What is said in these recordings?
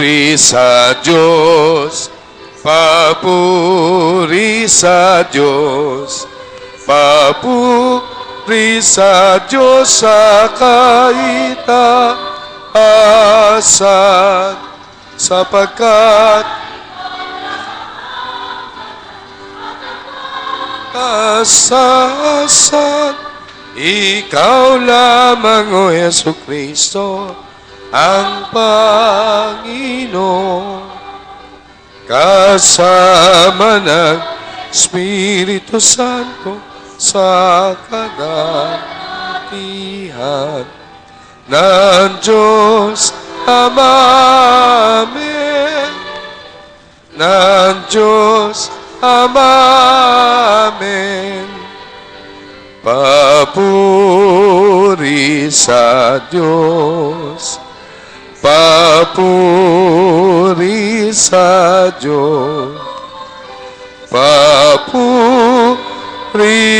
Papuri sa Diyos, papuri sa Diyos, papuri sa Diyos sa kaitaasan, sapagkat kasasan, ikaw lamang, O Jesucristo, ang Panginoon, kasama ng Espiritu Santo sa kadakihan ng Diyos Ama. Amen. Ng Diyos Ama. Amen. Papuri sa Diyos, papuri sa Diyos, papuri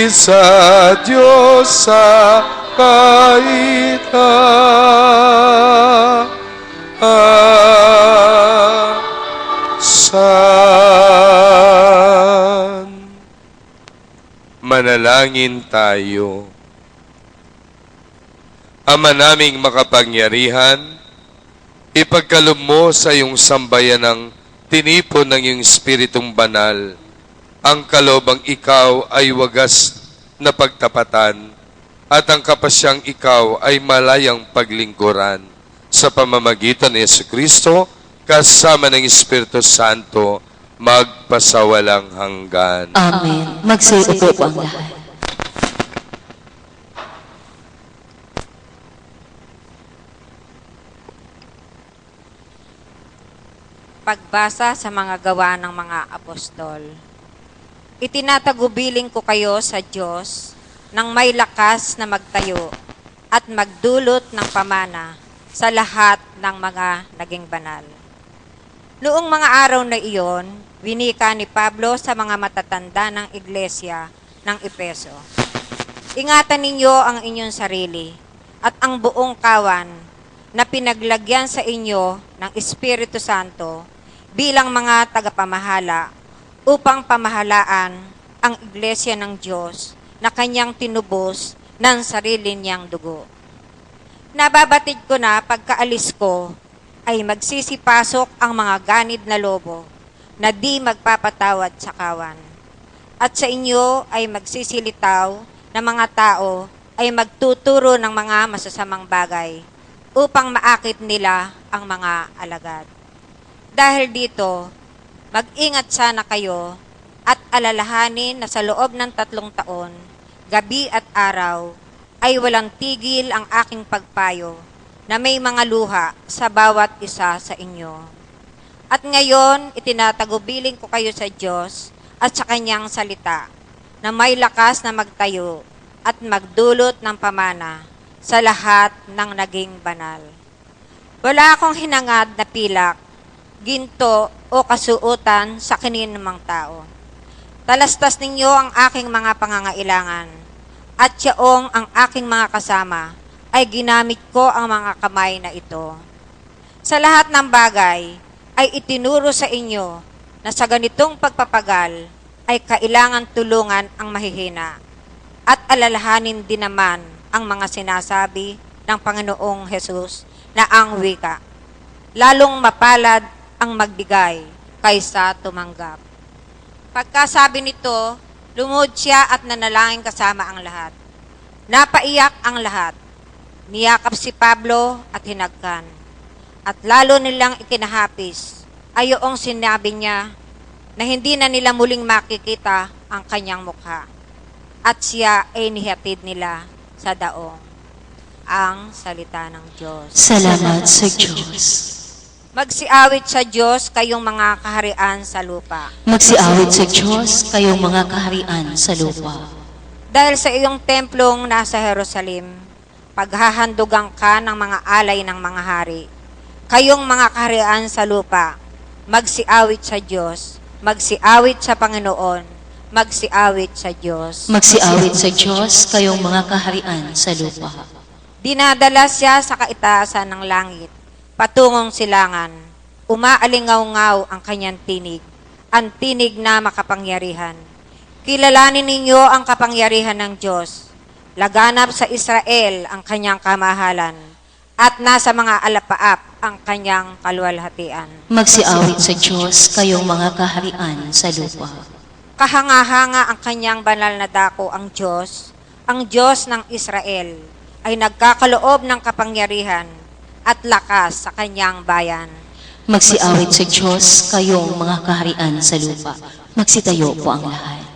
sa Diyos sa kaitaasan. Manalangin tayo. Ama naming makapangyarihan, ipagkaloob mo sa iyong sambayan ng tinipon ng iyong Espiritong Banal, ang kaloobang ikaw ay wagas na pagtapatan at ang kapasyang ikaw ay malayang paglingkuran sa pamamagitan ni Jesucristo kasama ng Espiritu Santo magpasawalang hanggan. Amen. Magsiupo po ang lahat. Pagbasa sa mga gawa ng mga apostol. Itinatagubilin ko kayo sa Diyos nang may lakas na magtayo at magdulot ng pamana sa lahat ng mga naging banal. Noong mga araw na iyon, winika ni Pablo sa mga matatanda ng iglesia ng Efeso. Ingatan ninyo ang inyong sarili at ang buong kawan na pinaglagyan sa inyo ng Espiritu Santo bilang mga tagapamahala upang pamahalaan ang iglesia ng Diyos na kanyang tinubos ng sarili niyang dugo. Nababatid ko na pagkaalis ko ay magsisipasok ang mga ganid na lobo na di magpapatawad sa kawan. At sa inyo ay magsisilitaw na mga tao ay magtuturo ng mga masasamang bagay upang maakit nila ang mga alagad. Dahil dito, mag-ingat sana kayo at alalahanin na sa loob ng 3 taon, gabi at araw, ay walang tigil ang aking pagpayo na may mga luha sa bawat isa sa inyo. At ngayon, itinatagubilin ko kayo sa Diyos at sa kanyang salita na may lakas na magtayo at magdulot ng pamana sa lahat ng naging banal. Wala akong hinangad na pilak, ginto o kasuotan sa kaninumang tao. Talastas ninyo ang aking mga pangangailangan at yaong ang aking mga kasama ay ginamit ko ang mga kamay na ito. Sa lahat ng bagay ay itinuro sa inyo na sa ganitong pagpapagal ay kailangan tulungan ang mahihina at alalahanin din naman ang mga sinasabi ng Panginoong Hesus na ang wika. Lalong mapalad ang magbigay kaysa tumanggap. Pagkasabi nito, lumod siya at nanalangin kasama ang lahat. Napaiyak ang lahat. Niyakap si Pablo at hinagkan. At lalo nilang ikinahapis ay yoong sinabi niya na hindi na nila muling makikita ang kanyang mukha. At siya ay nihatid nila sa daong. Ang salita ng Diyos. Salamat sa Diyos. Magsiawit sa Diyos kayong mga kaharian sa lupa. Magsiawit sa Diyos kayong mga kaharian sa lupa. Dahil sa iyong templong nasa Jerusalem, paghahandugan ka ng mga alay ng mga hari. Kayong mga kaharian sa lupa, magsiawit sa Diyos, magsiawit sa Panginoon, magsiawit sa Diyos. Magsiawit sa Diyos kayong mga kaharian sa lupa. Dinadala siya sa kaitaasan ng langit, patungong silangan. umaalingaw-ngaw ang kanyang tinig, ang tinig na makapangyarihan. Kilalanin ninyo ang kapangyarihan ng Diyos. Laganap sa Israel ang kanyang kamahalan, at nasa mga alapaap ang kanyang kaluwalhatian. Magsiawit sa Diyos kayong mga kaharian sa lupa. Kahanga-hanga ang kanyang banal na dako, ang Diyos ng Israel, ay nagkakaloob ng kapangyarihan at lakas sa kanyang bayan. Magsiawit sa Diyos kayong mga kaharian sa lupa. Magsitayo po ang lahat.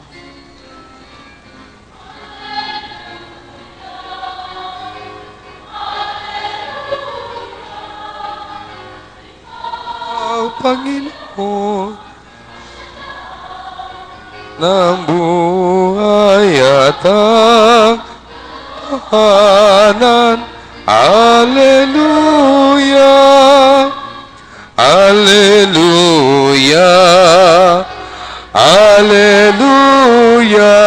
Panginoon ng buhay at ang tahanan. Alleluia, Alleluia, Alleluia.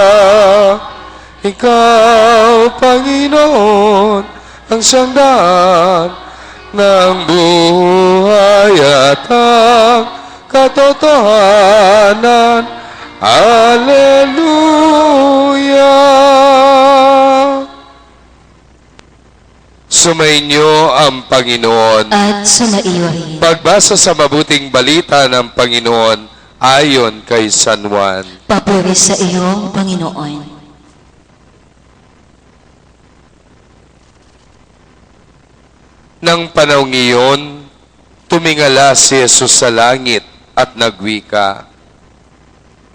Ikaw, Panginoon, ang siyang daan ng buhay at ang katotohanan. Alleluia. Sumainyo ang Panginoon. At sumaiyo rin. Pagbasa sa mabuting balita ng Panginoon ayon kay San Juan. Papuri sa iyo, Panginoon. Nang panahong iyon, tumingala si Jesus sa langit at nagwika,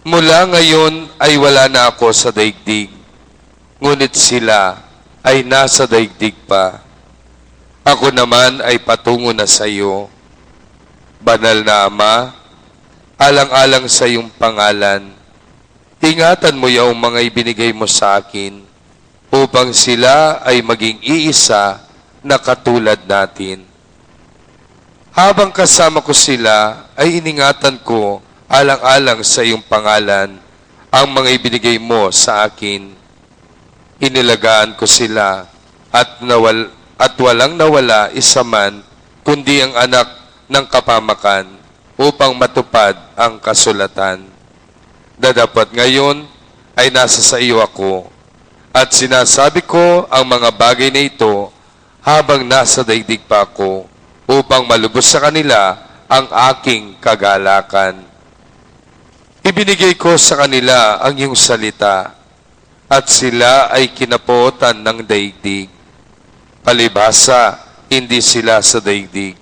"Mula ngayon ay wala na ako sa daigdig, ngunit sila ay nasa daigdig pa. Ako naman ay patungo na sa iyo. Banal na Ama, alang-alang sa iyong pangalan, ingatan mo yung mga ibinigay mo sa akin, upang sila ay maging iisa na katulad natin. Habang kasama ko sila, ay iningatan ko alang-alang sa iyong pangalan ang mga ibinigay mo sa akin. Inilagaan ko sila at walang nawala isa man, kundi ang anak ng kapamakan, upang matupad ang kasulatan. Dadapat ngayon ay nasa sa iyo ako, at sinasabi ko ang mga bagay na ito habang nasa daigdig pa ako, upang malubos sa kanila ang aking kagalakan. Ibinigay ko sa kanila ang iyong salita, at sila ay kinapuotan ng daigdig. Palibhasa, hindi sila sa daigdig,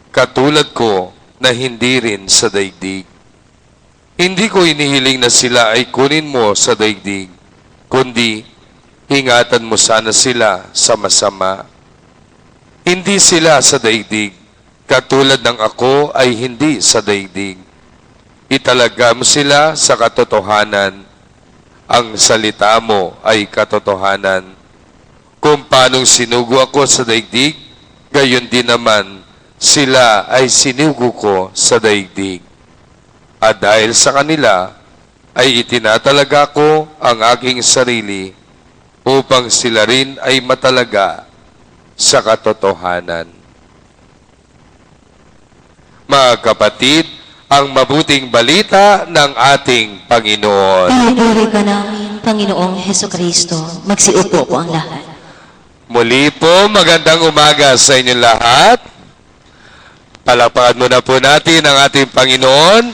katulad ko na hindi rin sa daigdig. Hindi ko inihiling na sila ay kunin mo sa daigdig, kundi ingatan mo sana sila sa masama. Hindi sila sa daigdig, katulad ng ako ay hindi sa daigdig. Italaga mo sila sa katotohanan. Ang salita mo ay katotohanan. Kung paanong sinugo ako sa daigdig, gayon din naman sila ay sinugo ko sa daigdig. At dahil sa kanila, ay itinatalaga ko ang aking sarili, upang sila rin ay matalaga sa katotohanan. Mga kapatid, ang mabuting balita ng ating Panginoon. Pinupuri ka namin, Panginoong Hesukristo. Magsiupo po ang lahat. Muli po, magandang umaga sa inyong lahat. Palakpakan muna po natin ang ating Panginoon.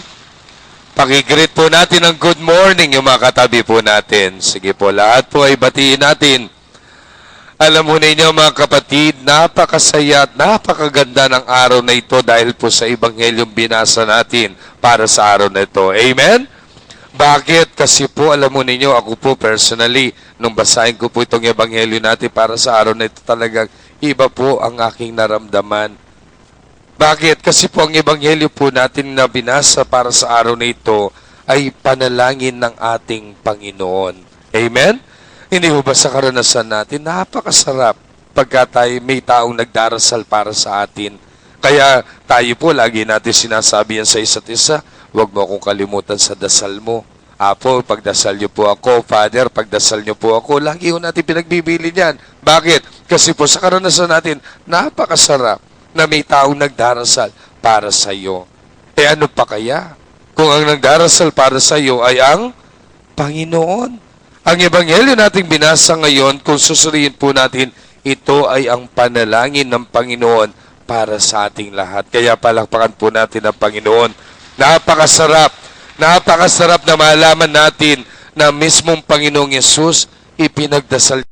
Pakigreet po natin ng good morning yung mga katabi po natin. Sige po, lahat po ay batiin natin. Alam mo ninyo mga kapatid, napakasaya at napakaganda ng araw na ito dahil po sa Ebanghelyong binasa natin para sa araw na ito. Amen? Bakit? Kasi po, alam mo ninyo, ako po personally, nung basahin ko po itong Ebanghelyo natin para sa araw na ito, talagang iba po ang aking naramdaman. Bakit? Kasi po ang Ebanghelyo po natin na binasa para sa araw na ito ay panalangin ng ating Panginoon. Amen? Hindi po ba sa karanasan natin, napakasarap pagka tayo may taong nagdarasal para sa atin. Kaya tayo po, lagi natin sinasabi yan sa isa't isa, huwag mo akong kalimutan sa dasal mo. Apo, pagdasal niyo po ako. Father, pagdasal niyo po ako. Lagi ko natin pinagbibili niyan. Bakit? Kasi po sa karanasan natin, napakasarap na may taong nagdarasal para sa iyo. Ano pa kaya? Kung ang nagdarasal para sa iyo ay ang Panginoon. Ang ebanghelyo nating binasa ngayon, kung susuriin po natin, ito ay ang panalangin ng Panginoon para sa ating lahat. Kaya palakpakan po natin ang Panginoon. Napakasarap na malaman natin na mismong Panginoong Yesus ipinagdasal